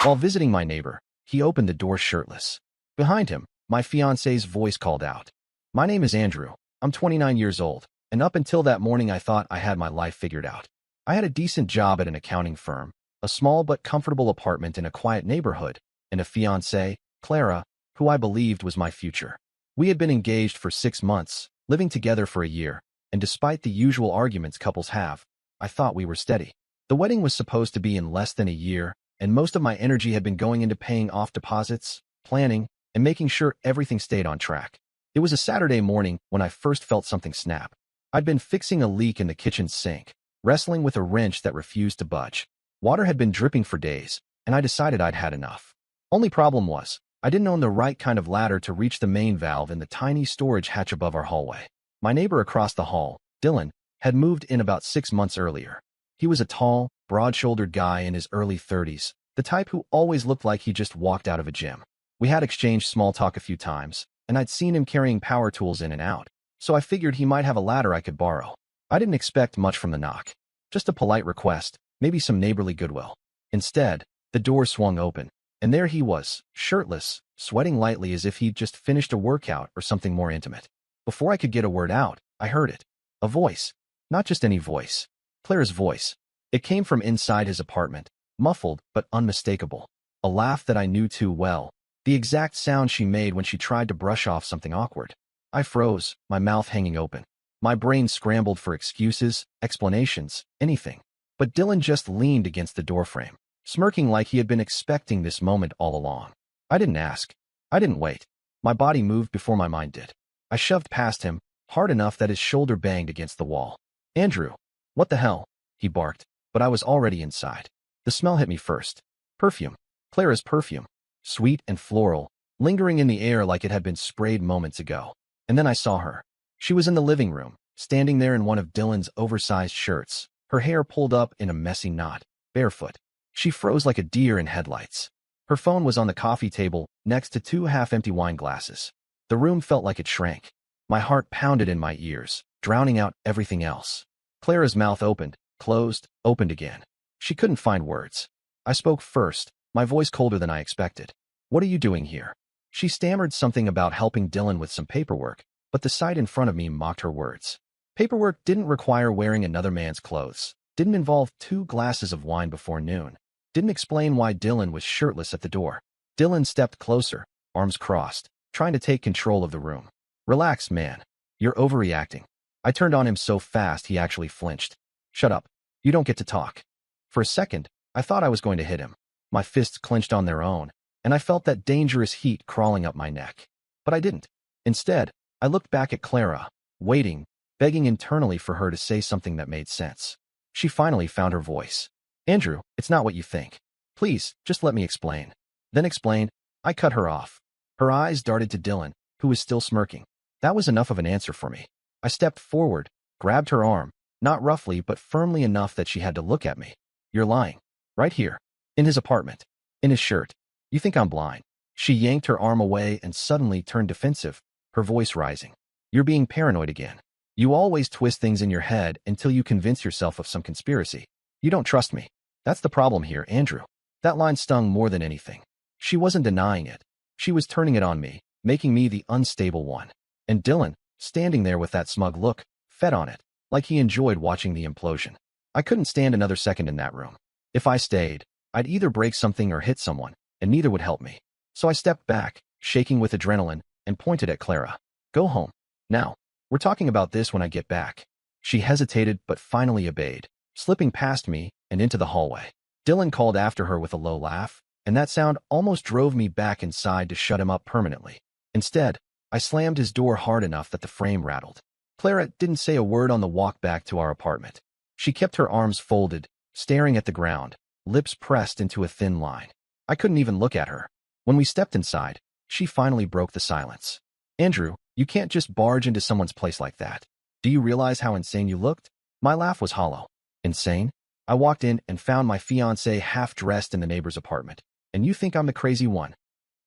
While visiting my neighbor, he opened the door shirtless. Behind him, my fiance's voice called out. My name is Andrew. I'm 29 years old, and up until that morning I thought I had my life figured out. I had a decent job at an accounting firm, a small but comfortable apartment in a quiet neighborhood, and a fiancée, Clara, who I believed was my future. We had been engaged for 6 months, living together for a year, and despite the usual arguments couples have, I thought we were steady. The wedding was supposed to be in less than a year, and most of my energy had been going into paying off deposits, planning, and making sure everything stayed on track. It was a Saturday morning when I first felt something snap. I'd been fixing a leak in the kitchen sink, wrestling with a wrench that refused to budge. Water had been dripping for days, and I decided I'd had enough. Only problem was, I didn't own the right kind of ladder to reach the main valve in the tiny storage hatch above our hallway. My neighbor across the hall, Dylan, had moved in about 6 months earlier. He was a tall, broad-shouldered guy in his early 30s, the type who always looked like he just walked out of a gym. We had exchanged small talk a few times, and I'd seen him carrying power tools in and out, so I figured he might have a ladder I could borrow. I didn't expect much from the knock. Just a polite request, maybe some neighborly goodwill. Instead, the door swung open, and there he was, shirtless, sweating lightly as if he'd just finished a workout or something more intimate. Before I could get a word out, I heard it. A voice. Not just any voice. Claire's voice. It came from inside his apartment, muffled but unmistakable. A laugh that I knew too well. The exact sound she made when she tried to brush off something awkward. I froze, my mouth hanging open. My brain scrambled for excuses, explanations, anything. But Dylan just leaned against the doorframe, smirking like he had been expecting this moment all along. I didn't ask. I didn't wait. My body moved before my mind did. I shoved past him, hard enough that his shoulder banged against the wall. Andrew. What the hell? He barked, but I was already inside. The smell hit me first. Perfume. Clara's perfume. Sweet and floral, lingering in the air like it had been sprayed moments ago. And then I saw her. She was in the living room, standing there in one of Dylan's oversized shirts, her hair pulled up in a messy knot, barefoot. She froze like a deer in headlights. Her phone was on the coffee table, next to 2 half-empty wine glasses. The room felt like it shrank. My heart pounded in my ears, drowning out everything else. Clara's mouth opened, closed, opened again. She couldn't find words. I spoke first, my voice colder than I expected. What are you doing here? She stammered something about helping Dylan with some paperwork, but the sight in front of me mocked her words. Paperwork didn't require wearing another man's clothes, didn't involve 2 glasses of wine before noon, didn't explain why Dylan was shirtless at the door. Dylan stepped closer, arms crossed, trying to take control of the room. Relax, man. You're overreacting. I turned on him so fast he actually flinched. Shut up. You don't get to talk. For a second, I thought I was going to hit him. My fists clenched on their own, and I felt that dangerous heat crawling up my neck. But I didn't. Instead, I looked back at Clara, waiting, begging internally for her to say something that made sense. She finally found her voice. Andrew, it's not what you think. Please, just let me explain. Then explain. I cut her off. Her eyes darted to Dylan, who was still smirking. That was enough of an answer for me. I stepped forward, grabbed her arm, not roughly but firmly enough that she had to look at me. You're lying. Right here. In his apartment. In his shirt. You think I'm blind. She yanked her arm away and suddenly turned defensive, her voice rising. You're being paranoid again. You always twist things in your head until you convince yourself of some conspiracy. You don't trust me. That's the problem here, Andrew. That line stung more than anything. She wasn't denying it. She was turning it on me, making me the unstable one. And Dylan, standing there with that smug look, fed on it, like he enjoyed watching the implosion. I couldn't stand another second in that room. If I stayed, I'd either break something or hit someone, and neither would help me. So I stepped back, shaking with adrenaline, and pointed at Clara. Go home. Now. We're talking about this when I get back. She hesitated but finally obeyed, slipping past me and into the hallway. Dylan called after her with a low laugh, and that sound almost drove me back inside to shut him up permanently. Instead, I slammed his door hard enough that the frame rattled. Clara didn't say a word on the walk back to our apartment. She kept her arms folded, staring at the ground, lips pressed into a thin line. I couldn't even look at her. When we stepped inside, she finally broke the silence. Andrew, you can't just barge into someone's place like that. Do you realize how insane you looked? My laugh was hollow. Insane? I walked in and found my fiancé half-dressed in the neighbor's apartment. And you think I'm the crazy one?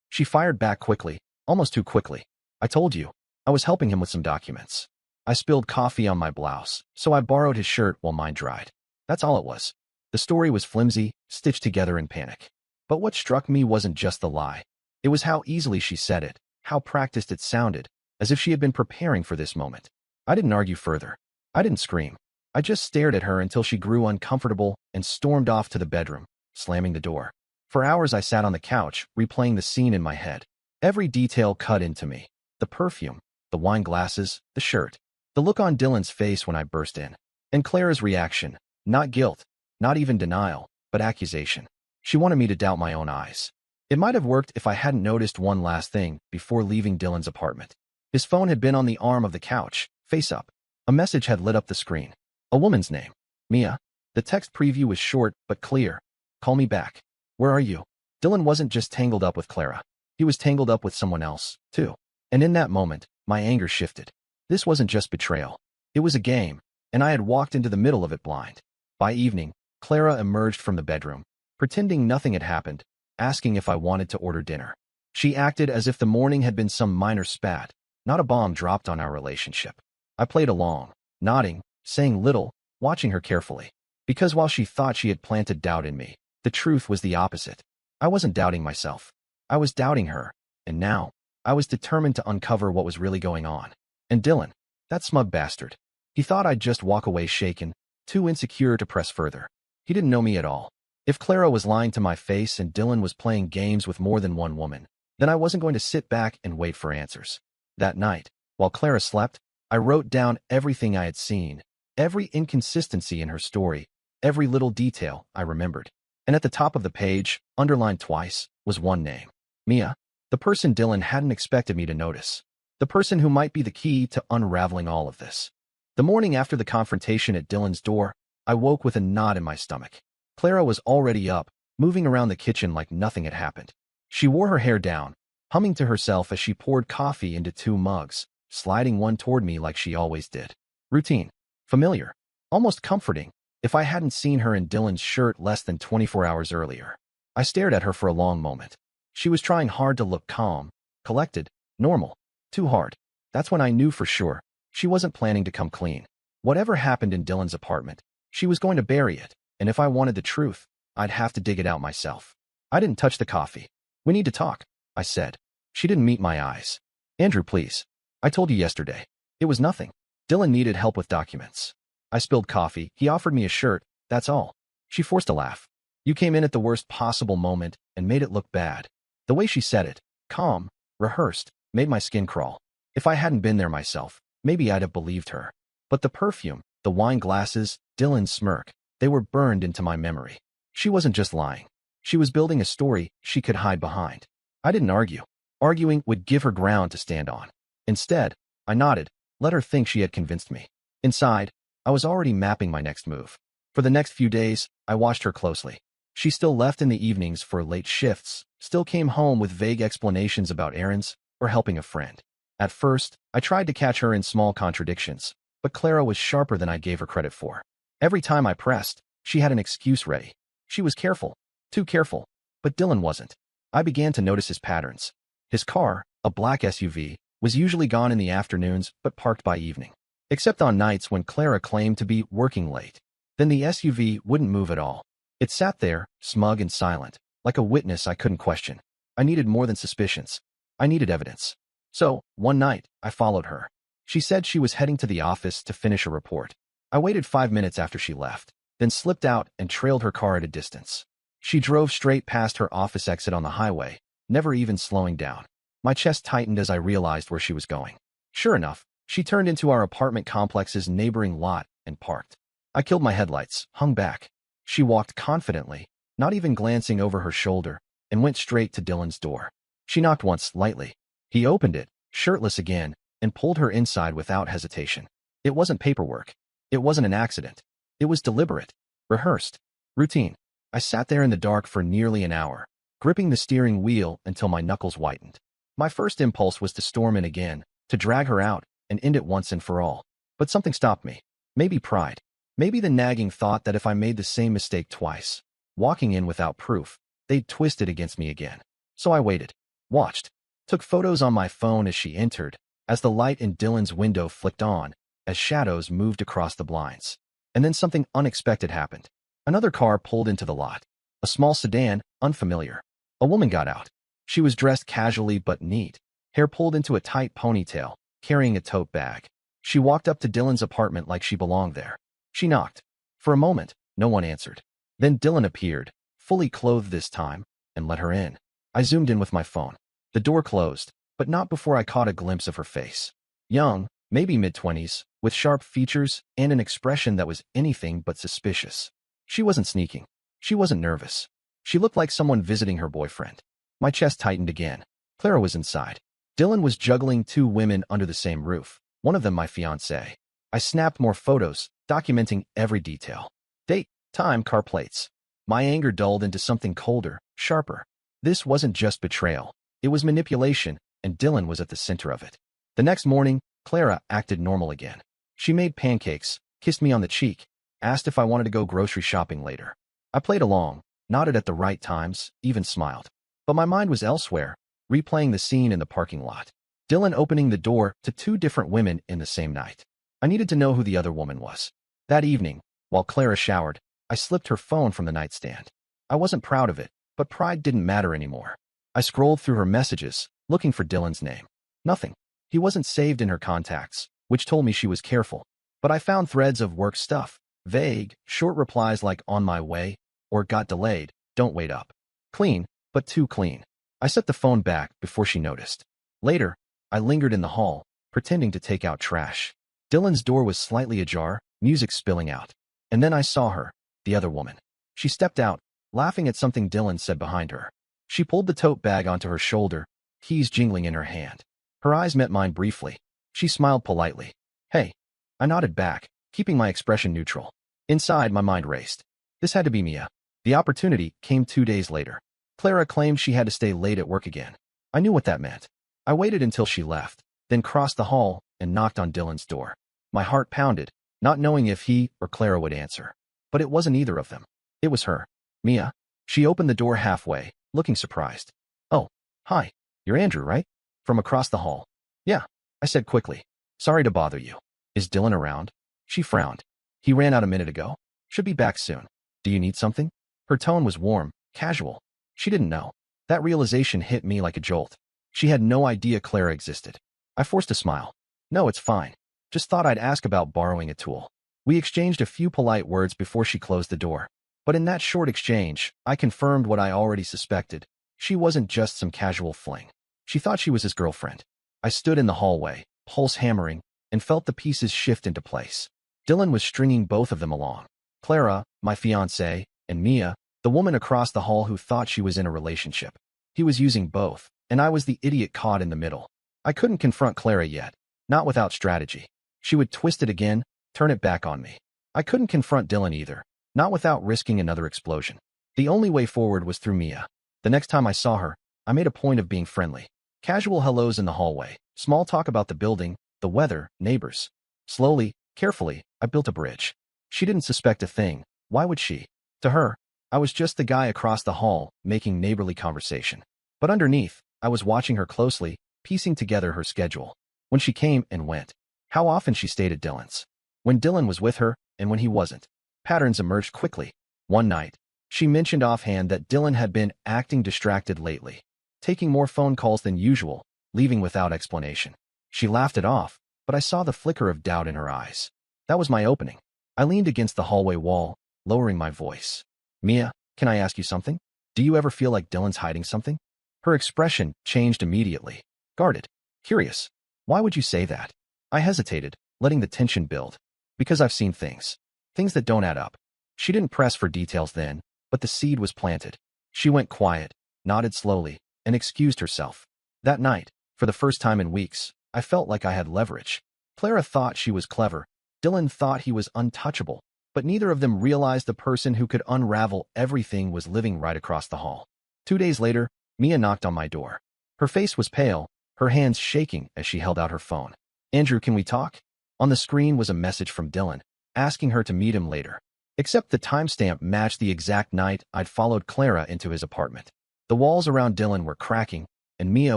She fired back quickly, almost too quickly. I told you. I was helping him with some documents. I spilled coffee on my blouse, so I borrowed his shirt while mine dried. That's all it was. The story was flimsy, stitched together in panic. But what struck me wasn't just the lie. It was how easily she said it, how practiced it sounded, as if she had been preparing for this moment. I didn't argue further. I didn't scream. I just stared at her until she grew uncomfortable and stormed off to the bedroom, slamming the door. For hours I sat on the couch, replaying the scene in my head. Every detail cut into me. The perfume, the wine glasses, the shirt, the look on Dylan's face when I burst in. And Clara's reaction, not guilt, not even denial, but accusation. She wanted me to doubt my own eyes. It might have worked if I hadn't noticed one last thing before leaving Dylan's apartment. His phone had been on the arm of the couch, face up. A message had lit up the screen. A woman's name. Mia. The text preview was short but clear. Call me back. Where are you? Dylan wasn't just tangled up with Clara. He was tangled up with someone else, too. And in that moment, my anger shifted. This wasn't just betrayal. It was a game, and I had walked into the middle of it blind. By evening, Clara emerged from the bedroom, pretending nothing had happened, asking if I wanted to order dinner. She acted as if the morning had been some minor spat, not a bomb dropped on our relationship. I played along, nodding, saying little, watching her carefully. Because while she thought she had planted doubt in me, the truth was the opposite. I wasn't doubting myself. I was doubting her, and now, I was determined to uncover what was really going on. And Dylan, that smug bastard. He thought I'd just walk away shaken, too insecure to press further. He didn't know me at all. If Clara was lying to my face and Dylan was playing games with more than one woman, then I wasn't going to sit back and wait for answers. That night, while Clara slept, I wrote down everything I had seen, every inconsistency in her story, every little detail I remembered. And at the top of the page, underlined twice, was one name. Mia. The person Dylan hadn't expected me to notice. The person who might be the key to unraveling all of this. The morning after the confrontation at Dylan's door, I woke with a knot in my stomach. Clara was already up, moving around the kitchen like nothing had happened. She wore her hair down, humming to herself as she poured coffee into 2 mugs, sliding one toward me like she always did. Routine. Familiar. Almost comforting, if I hadn't seen her in Dylan's shirt less than 24 hours earlier. I stared at her for a long moment. She was trying hard to look calm, collected, normal. Too hard. That's when I knew for sure she wasn't planning to come clean. Whatever happened in Dylan's apartment, she was going to bury it, and if I wanted the truth, I'd have to dig it out myself. I didn't touch the coffee. We need to talk, I said. She didn't meet my eyes. Andrew, please. I told you yesterday. It was nothing. Dylan needed help with documents. I spilled coffee. He offered me a shirt. That's all. She forced a laugh. You came in at the worst possible moment and made it look bad. The way she said it, calm, rehearsed, made my skin crawl. If I hadn't been there myself, maybe I'd have believed her. But the perfume, the wine glasses, Dylan's smirk, they were burned into my memory. She wasn't just lying. She was building a story she could hide behind. I didn't argue. Arguing would give her ground to stand on. Instead, I nodded, let her think she had convinced me. Inside, I was already mapping my next move. For the next few days, I watched her closely. She still left in the evenings for late shifts, still came home with vague explanations about errands or helping a friend. At first, I tried to catch her in small contradictions, but Clara was sharper than I gave her credit for. Every time I pressed, she had an excuse ready. She was careful, too careful, but Dylan wasn't. I began to notice his patterns. His car, a black SUV, was usually gone in the afternoons but parked by evening. Except on nights when Clara claimed to be working late. Then the SUV wouldn't move at all. It sat there, smug and silent, like a witness I couldn't question. I needed more than suspicions. I needed evidence. So, one night, I followed her. She said she was heading to the office to finish a report. I waited 5 minutes after she left, then slipped out and trailed her car at a distance. She drove straight past her office exit on the highway, never even slowing down. My chest tightened as I realized where she was going. Sure enough, she turned into our apartment complex's neighboring lot and parked. I killed my headlights, hung back. She walked confidently, not even glancing over her shoulder, and went straight to Dylan's door. She knocked once, lightly. He opened it, shirtless again, and pulled her inside without hesitation. It wasn't paperwork. It wasn't an accident. It was deliberate, rehearsed, routine. I sat there in the dark for nearly an hour, gripping the steering wheel until my knuckles whitened. My first impulse was to storm in again, to drag her out and end it once and for all. But something stopped me. Maybe pride. Maybe the nagging thought that if I made the same mistake twice, walking in without proof, they'd twist it against me again. So I waited, watched, took photos on my phone as she entered, as the light in Dylan's window flicked on, as shadows moved across the blinds. And then something unexpected happened. Another car pulled into the lot. A small sedan, unfamiliar. A woman got out. She was dressed casually but neat, hair pulled into a tight ponytail, carrying a tote bag. She walked up to Dylan's apartment like she belonged there. She knocked. For a moment, no one answered. Then Dylan appeared, fully clothed this time, and let her in. I zoomed in with my phone. The door closed, but not before I caught a glimpse of her face. Young, maybe mid-20s, with sharp features and an expression that was anything but suspicious. She wasn't sneaking. She wasn't nervous. She looked like someone visiting her boyfriend. My chest tightened again. Clara was inside. Dylan was juggling two women under the same roof, one of them my fiancée. I snapped more photos, documenting every detail. Date, time, car plates. My anger dulled into something colder, sharper. This wasn't just betrayal. It was manipulation, and Dylan was at the center of it. The next morning, Clara acted normal again. She made pancakes, kissed me on the cheek, asked if I wanted to go grocery shopping later. I played along, nodded at the right times, even smiled. But my mind was elsewhere, replaying the scene in the parking lot. Dylan opening the door to two different women in the same night. I needed to know who the other woman was. That evening, while Clara showered, I slipped her phone from the nightstand. I wasn't proud of it, but pride didn't matter anymore. I scrolled through her messages, looking for Dylan's name. Nothing. He wasn't saved in her contacts, which told me she was careful. But I found threads of work stuff, vague, short replies like "on my way" or "got delayed, don't wait up." Clean, but too clean. I set the phone back before she noticed. Later, I lingered in the hall, pretending to take out trash. Dylan's door was slightly ajar, music spilling out. And then I saw her, the other woman. She stepped out, laughing at something Dylan said behind her. She pulled the tote bag onto her shoulder, keys jingling in her hand. Her eyes met mine briefly. She smiled politely. "Hey." I nodded back, keeping my expression neutral. Inside, my mind raced. This had to be Mia. The opportunity came 2 days later. Clara claimed she had to stay late at work again. I knew what that meant. I waited until she left, then crossed the hall and knocked on Dylan's door. My heart pounded, not knowing if he or Clara would answer. But it wasn't either of them. It was her. "Mia." She opened the door halfway, looking surprised. "Oh, hi. You're Andrew, right?" From across the hall. "Yeah," I said quickly. "Sorry to bother you. Is Dylan around?" She frowned. "He ran out a minute ago. Should be back soon. Do you need something?" Her tone was warm, casual. She didn't know. That realization hit me like a jolt. She had no idea Clara existed. I forced a smile. "No, it's fine. Just thought I'd ask about borrowing a tool." We exchanged a few polite words before she closed the door. But in that short exchange, I confirmed what I already suspected. She wasn't just some casual fling. She thought she was his girlfriend. I stood in the hallway, pulse hammering, and felt the pieces shift into place. Dylan was stringing both of them along. Clara, my fiancée, and Mia, the woman across the hall who thought she was in a relationship. He was using both, and I was the idiot caught in the middle. I couldn't confront Clara yet, not without strategy. She would twist it again, turn it back on me. I couldn't confront Dylan either, not without risking another explosion. The only way forward was through Mia. The next time I saw her, I made a point of being friendly. Casual hellos in the hallway, small talk about the building, the weather, neighbors. Slowly, carefully, I built a bridge. She didn't suspect a thing. Why would she? To her, I was just the guy across the hall, making neighborly conversation. But underneath, I was watching her closely, piecing together her schedule. When she came and went. How often she stayed at Dylan's. When Dylan was with her, and when he wasn't. Patterns emerged quickly. One night, she mentioned offhand that Dylan had been acting distracted lately, taking more phone calls than usual, leaving without explanation. She laughed it off, but I saw the flicker of doubt in her eyes. That was my opening. I leaned against the hallway wall, lowering my voice. "Mia, can I ask you something? Do you ever feel like Dylan's hiding something?" Her expression changed immediately. Guarded. Curious. Why would you say that? I hesitated, letting the tension build. Because I've seen things. Things that don't add up. She didn't press for details then, but the seed was planted. She went quiet, nodded slowly, and excused herself. That night, for the first time in weeks, I felt like I had leverage. Clara thought she was clever. Dylan thought he was untouchable, but neither of them realized the person who could unravel everything was living right across the hall. 2 days later, Mia knocked on my door. Her face was pale, her hands shaking as she held out her phone. "Andrew, can we talk?" On the screen was a message from Dylan, asking her to meet him later. Except the timestamp matched the exact night I'd followed Clara into his apartment. The walls around Dylan were cracking, and Mia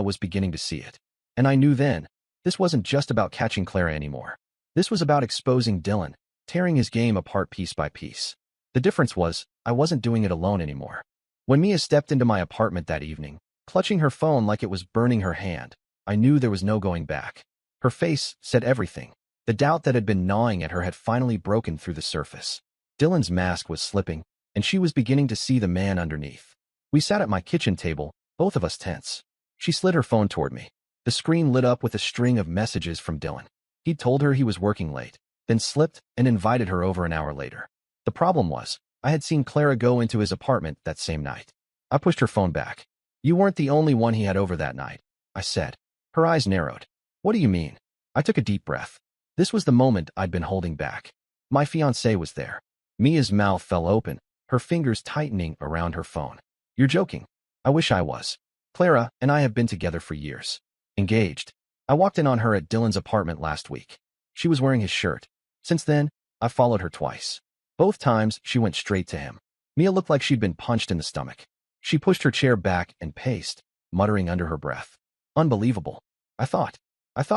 was beginning to see it. And I knew then, this wasn't just about catching Clara anymore. This was about exposing Dylan, tearing his game apart piece by piece. The difference was, I wasn't doing it alone anymore. When Mia stepped into my apartment that evening, clutching her phone like it was burning her hand, I knew there was no going back. Her face said everything. The doubt that had been gnawing at her had finally broken through the surface. Dylan's mask was slipping, and she was beginning to see the man underneath. We sat at my kitchen table, both of us tense. She slid her phone toward me. The screen lit up with a string of messages from Dylan. He'd told her he was working late, then slipped and invited her over an hour later. The problem was, I had seen Clara go into his apartment that same night. I pushed her phone back. "You weren't the only one he had over that night," I said. Her eyes narrowed. "What do you mean?" I took a deep breath. This was the moment I'd been holding back. My fiancé was there. Mia's mouth fell open, her fingers tightening around her phone. "You're joking." "I wish I was. Clara and I have been together for years. Engaged. I walked in on her at Dylan's apartment last week. She was wearing his shirt. Since then, I've followed her twice. Both times, she went straight to him." Mia looked like she'd been punched in the stomach. She pushed her chair back and paced, muttering under her breath. "Unbelievable. I thought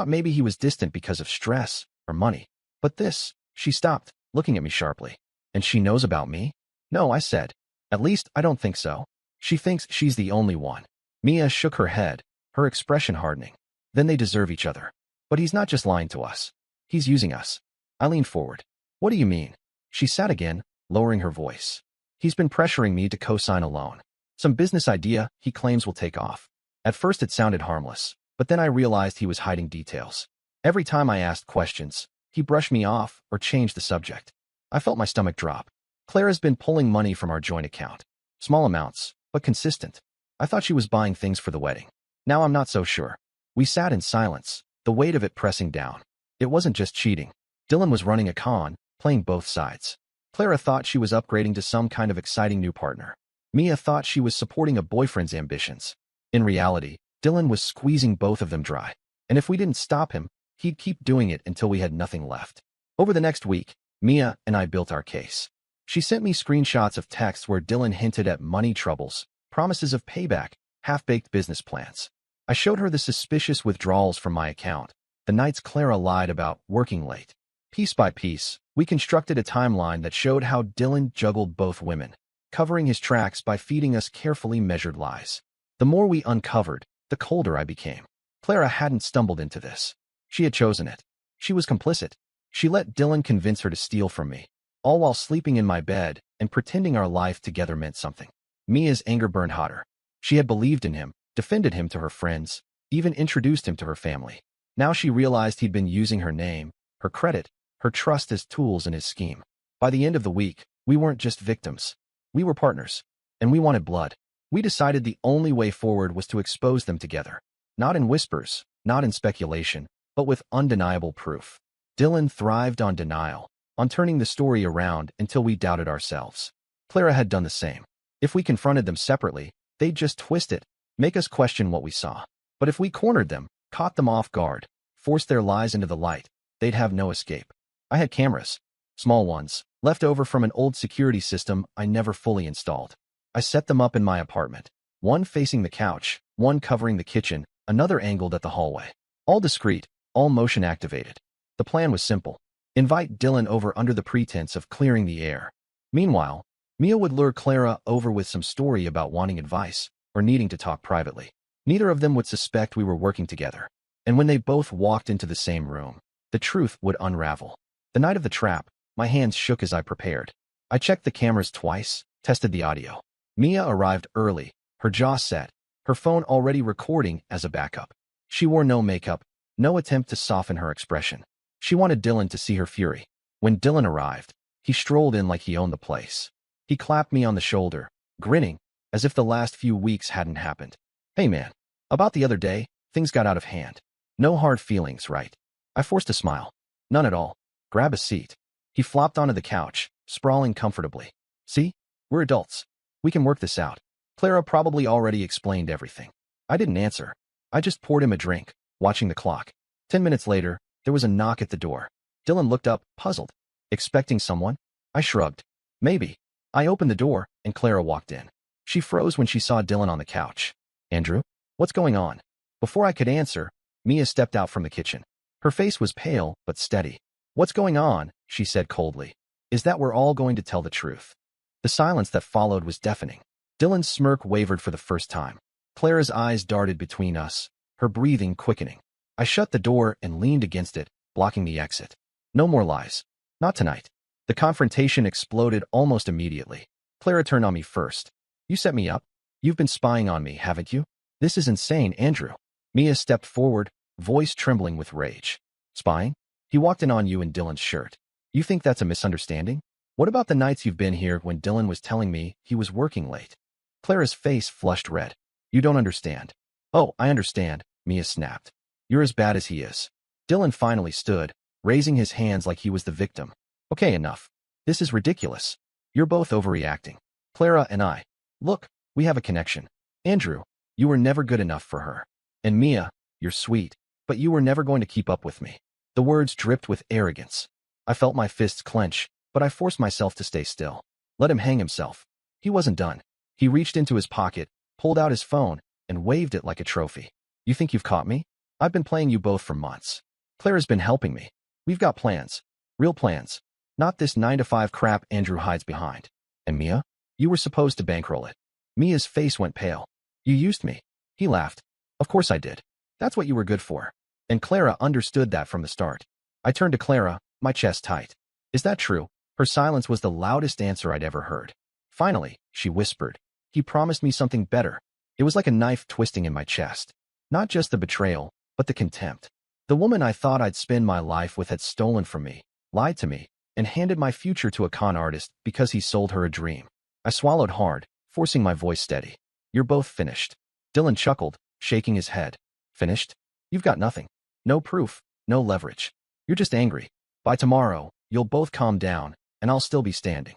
maybe he was distant because of stress or money. But this..." She stopped, looking at me sharply. "And she knows about me?" "No," I said. "At least, I don't think so. She thinks she's the only one." Mia shook her head, her expression hardening. "Then they deserve each other. But he's not just lying to us. He's using us." I leaned forward. "What do you mean?" She sat again, lowering her voice. "He's been pressuring me to co-sign a loan. Some business idea he claims will take off. At first it sounded harmless, but then I realized he was hiding details. Every time I asked questions, he brushed me off or changed the subject. I felt my stomach drop. Clara's been pulling money from our joint account. Small amounts, but consistent. I thought she was buying things for the wedding. Now I'm not so sure." We sat in silence, the weight of it pressing down. It wasn't just cheating. Dylan was running a con, playing both sides. Clara thought she was upgrading to some kind of exciting new partner. Mia thought she was supporting a boyfriend's ambitions. In reality, Dylan was squeezing both of them dry. And if we didn't stop him, he'd keep doing it until we had nothing left. Over the next week, Mia and I built our case. She sent me screenshots of texts where Dylan hinted at money troubles, promises of payback, half-baked business plans. I showed her the suspicious withdrawals from my account, the nights Clara lied about working late. Piece by piece, we constructed a timeline that showed how Dylan juggled both women, covering his tracks by feeding us carefully measured lies. The more we uncovered, the colder I became. Clara hadn't stumbled into this. She had chosen it. She was complicit. She let Dylan convince her to steal from me, all while sleeping in my bed and pretending our life together meant something. Mia's anger burned hotter. She had believed in him, defended him to her friends, even introduced him to her family. Now she realized he'd been using her name, her credit, her trust as tools in his scheme. By the end of the week, we weren't just victims. We were partners. And we wanted blood. We decided the only way forward was to expose them together. Not in whispers, not in speculation, but with undeniable proof. Dylan thrived on denial, on turning the story around until we doubted ourselves. Clara had done the same. If we confronted them separately, they'd just twist it, make us question what we saw. But if we cornered them, caught them off guard, forced their lies into the light, they'd have no escape. I had cameras, small ones, left over from an old security system I never fully installed. I set them up in my apartment, one facing the couch, one covering the kitchen, another angled at the hallway. All discreet, all motion activated. The plan was simple. Invite Dylan over under the pretense of clearing the air. Meanwhile, Mia would lure Clara over with some story about wanting advice or needing to talk privately. Neither of them would suspect we were working together. And when they both walked into the same room, the truth would unravel. The night of the trap, my hands shook as I prepared. I checked the cameras twice, tested the audio. Mia arrived early, her jaw set, her phone already recording as a backup. She wore no makeup, no attempt to soften her expression. She wanted Dylan to see her fury. When Dylan arrived, he strolled in like he owned the place. He clapped me on the shoulder, grinning, as if the last few weeks hadn't happened. "Hey man, about the other day, things got out of hand. No hard feelings, right?" I forced a smile. "None at all. Grab a seat." He flopped onto the couch, sprawling comfortably. "See? We're adults. We can work this out." Clara probably already explained everything. I didn't answer. I just poured him a drink, watching the clock. 10 minutes later, there was a knock at the door. Dylan looked up, puzzled. "Expecting someone?" I shrugged. "Maybe." I opened the door, and Clara walked in. She froze when she saw Dylan on the couch. "Andrew? What's going on?" Before I could answer, Mia stepped out from the kitchen. Her face was pale, but steady. "What's going on?" she said coldly. "Is that we're all going to tell the truth?" The silence that followed was deafening. Dylan's smirk wavered for the first time. Clara's eyes darted between us, her breathing quickening. I shut the door and leaned against it, blocking the exit. No more lies. Not tonight. The confrontation exploded almost immediately. Clara turned on me first. You set me up? You've been spying on me, haven't you? This is insane, Andrew. Mia stepped forward, voice trembling with rage. Spying? He walked in on you in Dylan's shirt. You think that's a misunderstanding? What about the nights you've been here when Dylan was telling me he was working late? Clara's face flushed red. You don't understand. Oh, I understand, Mia snapped. You're as bad as he is. Dylan finally stood, raising his hands like he was the victim. Okay, enough. This is ridiculous. You're both overreacting. Clara and I. Look, we have a connection. Andrew, you were never good enough for her. And Mia, you're sweet, but you were never going to keep up with me. The words dripped with arrogance. I felt my fists clench, but I forced myself to stay still. Let him hang himself. He wasn't done. He reached into his pocket, pulled out his phone, and waved it like a trophy. You think you've caught me? I've been playing you both for months. Clara's been helping me. We've got plans. Real plans. Not this 9-to-5 crap Andrew hides behind. And Mia? You were supposed to bankroll it. Mia's face went pale. You used me. He laughed. Of course I did. That's what you were good for. And Clara understood that from the start. I turned to Clara, my chest tight. Is that true? Her silence was the loudest answer I'd ever heard. Finally, she whispered. He promised me something better. It was like a knife twisting in my chest. Not just the betrayal, but the contempt. The woman I thought I'd spend my life with had stolen from me, lied to me, and handed my future to a con artist because he sold her a dream. I swallowed hard, forcing my voice steady. You're both finished. Dylan chuckled, shaking his head. Finished? You've got nothing. No proof, no leverage. You're just angry. By tomorrow, you'll both calm down, and I'll still be standing.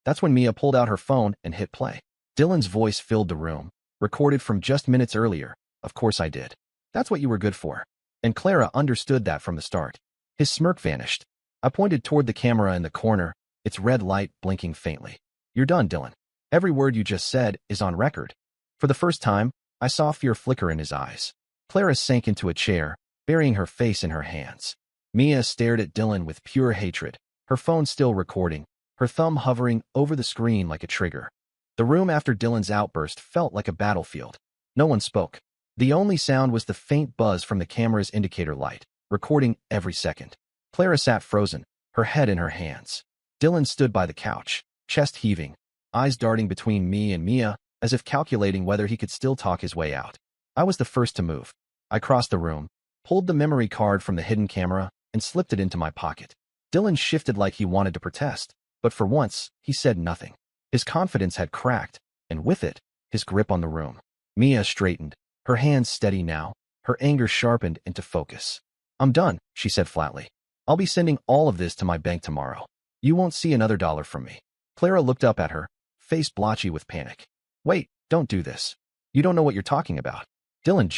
That's when Mia pulled out her phone and hit play. Dylan's voice filled the room, recorded from just minutes earlier. Of course I did. That's what you were good for. And Clara understood that from the start. His smirk vanished. I pointed toward the camera in the corner, its red light blinking faintly. You're done, Dylan. Every word you just said is on record. For the first time, I saw fear flicker in his eyes. Clara sank into a chair, burying her face in her hands. Mia stared at Dylan with pure hatred, her phone still recording, her thumb hovering over the screen like a trigger. The room after Dylan's outburst felt like a battlefield. No one spoke. The only sound was the faint buzz from the camera's indicator light, recording every second. Clara sat frozen, her head in her hands. Dylan stood by the couch, chest heaving, eyes darting between me and Mia, as if calculating whether he could still talk his way out. I was the first to move. I crossed the room, pulled the memory card from the hidden camera, and slipped it into my pocket. Dylan shifted like he wanted to protest, but for once, he said nothing. His confidence had cracked, and with it, his grip on the room. Mia straightened, her hands steady now, her anger sharpened into focus. I'm done, she said flatly. I'll be sending all of this to my bank tomorrow. You won't see another dollar from me. Clara looked up at her, face blotchy with panic. Wait, don't do this. You don't know what you're talking about. Dylan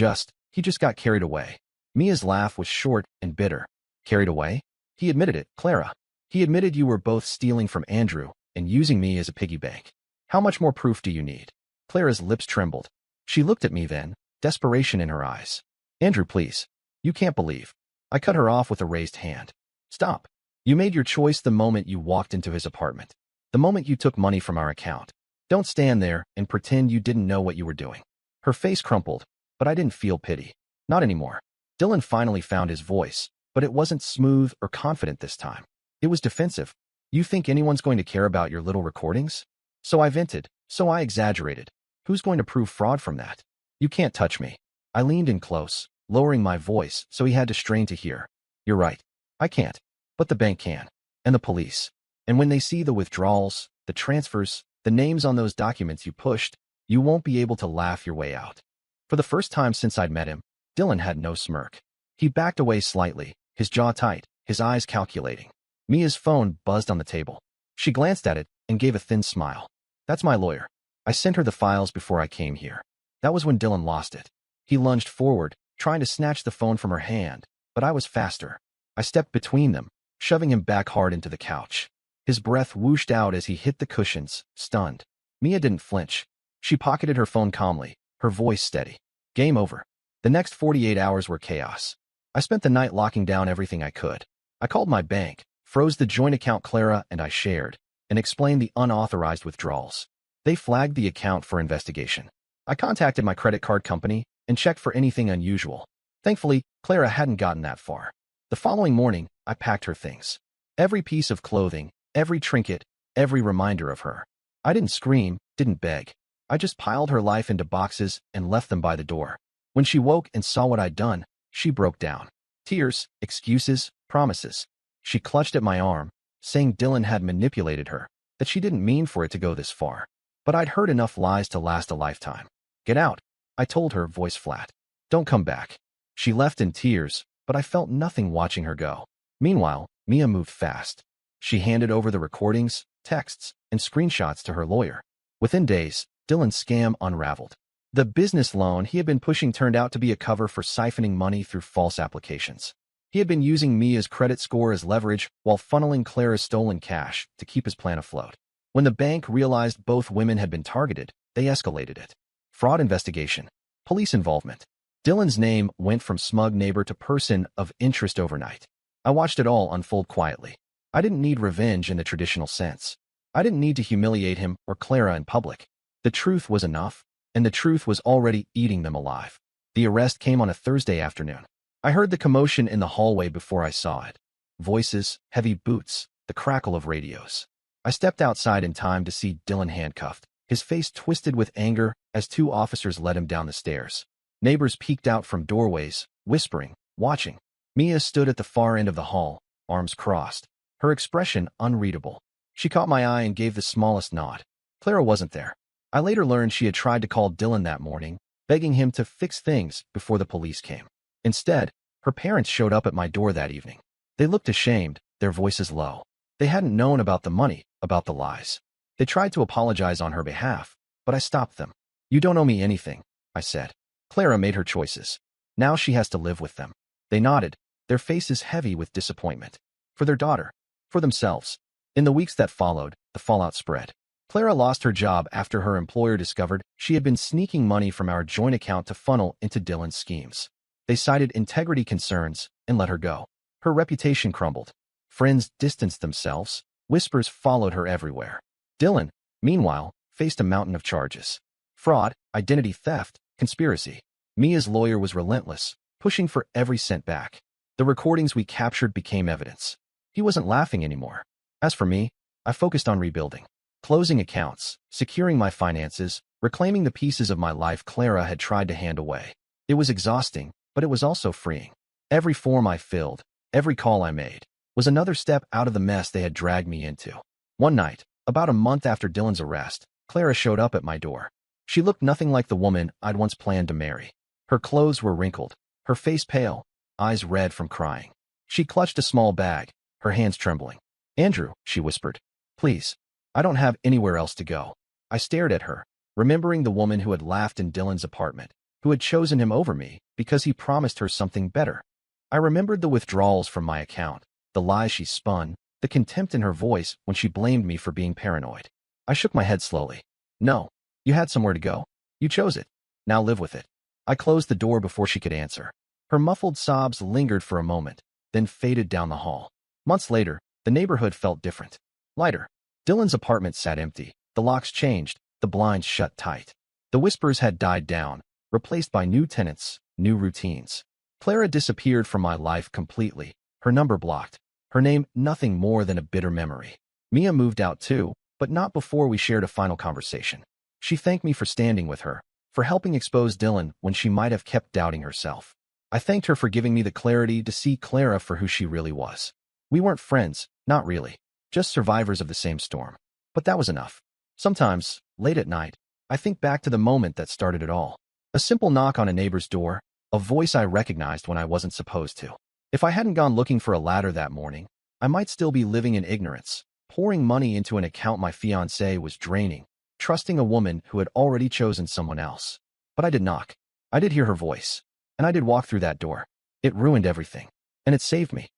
he just got carried away. Mia's laugh was short and bitter. Carried away? He admitted it, Clara. He admitted you were both stealing from Andrew and using me as a piggy bank. How much more proof do you need? Clara's lips trembled. She looked at me then, desperation in her eyes. Andrew, please. You can't believe. I cut her off with a raised hand. Stop. You made your choice the moment you walked into his apartment. The moment you took money from our account. Don't stand there and pretend you didn't know what you were doing. Her face crumpled, but I didn't feel pity. Not anymore. Dylan finally found his voice, but it wasn't smooth or confident this time. It was defensive. You think anyone's going to care about your little recordings? So I vented, so I exaggerated. Who's going to prove fraud from that? You can't touch me. I leaned in close, lowering my voice so he had to strain to hear. You're right. I can't. But the bank can. And the police. And when they see the withdrawals, the transfers, the names on those documents you pushed, you won't be able to laugh your way out. For the first time since I'd met him, Dylan had no smirk. He backed away slightly, his jaw tight, his eyes calculating. Mia's phone buzzed on the table. She glanced at it and gave a thin smile. That's my lawyer. I sent her the files before I came here. That was when Dylan lost it. He lunged forward, trying to snatch the phone from her hand, but I was faster. I stepped between them, shoving him back hard into the couch. His breath whooshed out as he hit the cushions, stunned. Mia didn't flinch. She pocketed her phone calmly, her voice steady. Game over. The next 48 hours were chaos. I spent the night locking down everything I could. I called my bank, froze the joint account Clara and I shared, and explained the unauthorized withdrawals. They flagged the account for investigation. I contacted my credit card company and checked for anything unusual. Thankfully, Clara hadn't gotten that far. The following morning, I packed her things. Every piece of clothing, every trinket, every reminder of her. I didn't scream, didn't beg. I just piled her life into boxes and left them by the door. When she woke and saw what I'd done, she broke down. Tears, excuses, promises. She clutched at my arm, saying Dylan had manipulated her, that she didn't mean for it to go this far. But I'd heard enough lies to last a lifetime. Get out, I told her, voice flat. Don't come back. She left in tears, but I felt nothing watching her go. Meanwhile, Mia moved fast. She handed over the recordings, texts, and screenshots to her lawyer. Within days, Dylan's scam unraveled. The business loan he had been pushing turned out to be a cover for siphoning money through false applications. He had been using Mia's credit score as leverage while funneling Clara's stolen cash to keep his plan afloat. When the bank realized both women had been targeted, they escalated it. Fraud investigation. Police involvement. Dylan's name went from smug neighbor to person of interest overnight. I watched it all unfold quietly. I didn't need revenge in the traditional sense. I didn't need to humiliate him or Clara in public. The truth was enough, and the truth was already eating them alive. The arrest came on a Thursday afternoon. I heard the commotion in the hallway before I saw it. Voices, heavy boots, the crackle of radios. I stepped outside in time to see Dylan handcuffed, his face twisted with anger as two officers led him down the stairs. Neighbors peeked out from doorways, whispering, watching. Mia stood at the far end of the hall, arms crossed, her expression unreadable. She caught my eye and gave the smallest nod. Clara wasn't there. I later learned she had tried to call Dylan that morning, begging him to fix things before the police came. Instead, her parents showed up at my door that evening. They looked ashamed, their voices low. They hadn't known about the money, about the lies. They tried to apologize on her behalf, but I stopped them. You don't owe me anything, I said. Clara made her choices. Now she has to live with them. They nodded, their faces heavy with disappointment. For their daughter. For themselves. In the weeks that followed, the fallout spread. Clara lost her job after her employer discovered she had been sneaking money from our joint account to funnel into Dylan's schemes. They cited integrity concerns and let her go. Her reputation crumbled. Friends distanced themselves. Whispers followed her everywhere. Dylan, meanwhile, faced a mountain of charges. Fraud, identity theft, conspiracy. Mia's lawyer was relentless, pushing for every cent back. The recordings we captured became evidence. He wasn't laughing anymore. As for me, I focused on rebuilding. Closing accounts, securing my finances, reclaiming the pieces of my life Clara had tried to hand away. It was exhausting, but it was also freeing. Every form I filled, every call I made, was another step out of the mess they had dragged me into. One night, about a month after Dylan's arrest, Clara showed up at my door. She looked nothing like the woman I'd once planned to marry. Her clothes were wrinkled, her face pale, eyes red from crying. She clutched a small bag, her hands trembling. Andrew, she whispered. Please. I don't have anywhere else to go. I stared at her, remembering the woman who had laughed in Dylan's apartment, who had chosen him over me because he promised her something better. I remembered the withdrawals from my account, the lies she spun, the contempt in her voice when she blamed me for being paranoid. I shook my head slowly. No. You had somewhere to go. You chose it. Now live with it. I closed the door before she could answer. Her muffled sobs lingered for a moment, then faded down the hall. Months later, the neighborhood felt different. Lighter. Dylan's apartment sat empty. The locks changed, the blinds shut tight. The whispers had died down, replaced by new tenants, new routines. Clara disappeared from my life completely, her number blocked, her name nothing more than a bitter memory. Mia moved out too, but not before we shared a final conversation. She thanked me for standing with her, for helping expose Dylan when she might have kept doubting herself. I thanked her for giving me the clarity to see Clara for who she really was. We weren't friends, not really, just survivors of the same storm. But that was enough. Sometimes, late at night, I think back to the moment that started it all. A simple knock on a neighbor's door, a voice I recognized when I wasn't supposed to. If I hadn't gone looking for a ladder that morning, I might still be living in ignorance, pouring money into an account my fiancé was draining, trusting a woman who had already chosen someone else. But I did knock. I did hear her voice. And I did walk through that door. It ruined everything. And it saved me.